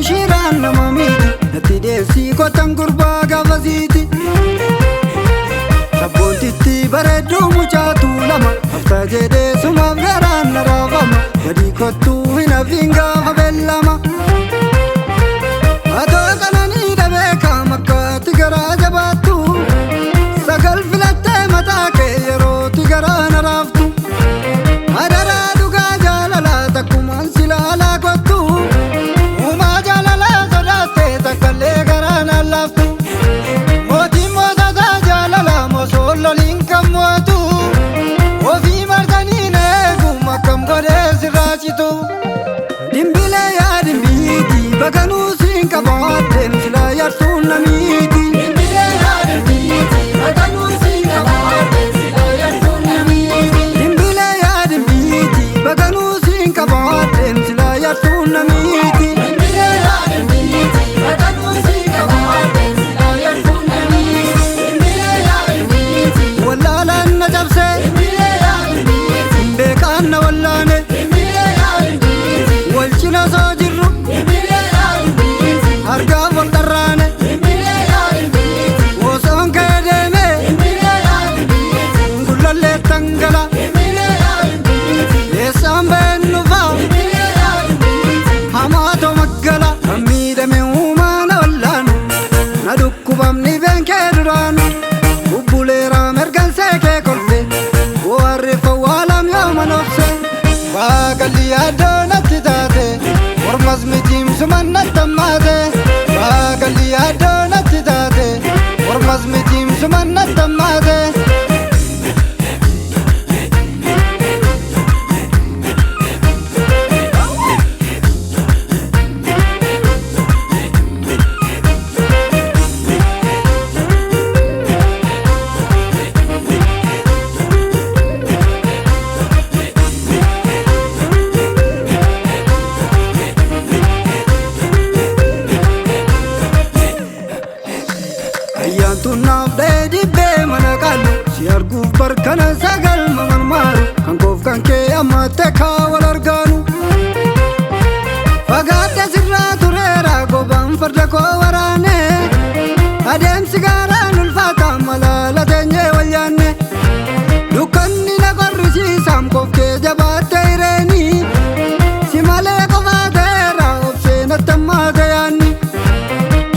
shiraan nama miti natti deessii kotan gurbaa gaafasiiti. Sabboontitti bareedduu mucaatu lama haftaa jedhee sumaaf garaan na raafama gadi kottuu hin hafiin gaafa beellama. Atoo qananii dhabee kaam akkaatti garaa jabaattu sagal filattee mataa kee yerootti garaa na raaftu. Adaraa dhugaa jaalalaa takkumaan si laalaa kottu uumaa jaalalaa sodaattee takkallee garaa na laaftu. Mootiin moototaa jaalalaa mosoon loliin kan mo'atu ofii marsanii na eegum akkam godhee sirraa citu. Dimbilee yaa dimbiiti baganuu siin qabaatteen silaa yartuun na miiti. Dimbilee yaa dimbiiti baganuu siin qabaatteen silaa yartuun na miiti. Dimbilee yaa dimbiiti baganuu siin qabaatteen silaa yartuun na miiti. Dimbilee yaa dimbiiti baganuu siin qabaatteen silaa yartuun na miiti. Dimbilee yaa dimbiiti wallaalaan na cabsee. Dimbilee yaa dimbiiti beekaan na wallaane. Dimbilee yaa dimbiiti wal cina soo jirru. Dimbilee yaa dimbiiti argaaf wal dharraane. Dimbilee yaa dimbiiti osoon kee deeme. Dimbilee yaa dimbiiti gullallee tangala. Dimbilee yaa dimbiiti eessaan beennu fa'a. Dimbilee yaa dimbiiti hamaatoo maggala kan miidhame uumaa na wallaanu na dhukkubamni beenkee duraanu. Bubbuleeraa mergansee kee kolfe waarreeffa waalam yooma nobse. Baagalli yaaddoo natti taate mormas mitiimsuman natti hammaate. Baagalli yaaddoo natti taate mormas mitiimsuman natti hammaate. Ayyaantu naaf dhee dibbee mana qallu si arguuf barkana sagal maman maaru kan koof kan kee ammatte kaa wal argaanu. Fagaadde sirraa tureera gobaan farda koo waraane adeemsi gaaraan ulfaata malaala teenyee wal yaanne. Dukkanni na qorrisiisam koof kee jabaatte hireeni si malee qofaa ta'eera obsee natti hammaate yaanni.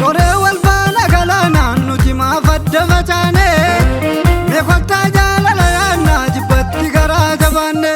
Coree wal baana galaanaan nuti maaf adda facaane meeqottaa jaalala yaannaa jibbatti garaa jabaanne.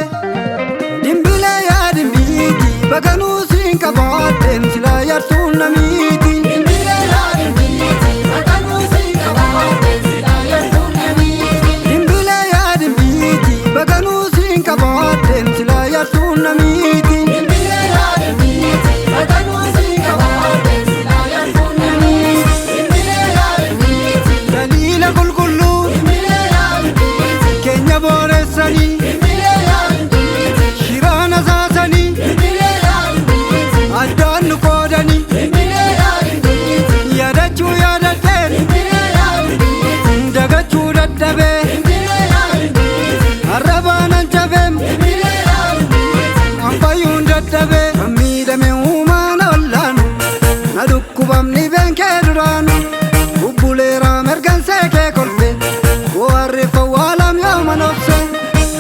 Dimbilee yaa dimbiiti baganuu siin qabaatteen silaa yartuun na miiti. Dimbilee yaa dimbiiti baganuu siin qabaatteen silaa yartuun na miiti. Dimbilee yaa dimbiiti baganuu siin qabaatteen silaa yartuun na miiti. Dimbilee yaa dimbiiti baganuu siin qabaatteen silaa yartuun na miiti. Dimbilee yaa dimbiiti daliila qulqulluu. Dimbilee yaa dimbiiti keenya booressanii. Dimbilee yaa dimbiiti shiraan asaasanii. Dimbilee yaa dimbiiti addaan nu qoodanii. Dimbilee yaa dimbiiti yaadachuu yaadadheen. Dimbilee yaa dimbiiti dagachuu dadhabee. Dimbilee yaa dimbiiti arrabaanan jabeem. Dimbilee yaa dimbiiti anfayyuun dadhabee kan miidhame uumaa na wallaanu na dhukkubamni beenkee duraanu. Bubbuleeraa mergansee kee kolfe waarreeffa waalam yooma nobse.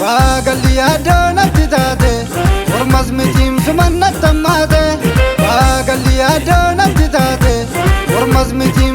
Baagalli yaaddoo natti taate mormas mitiimsuman natti hammaate. Baagalli yaaddoo natti taate mormas mitiimsuman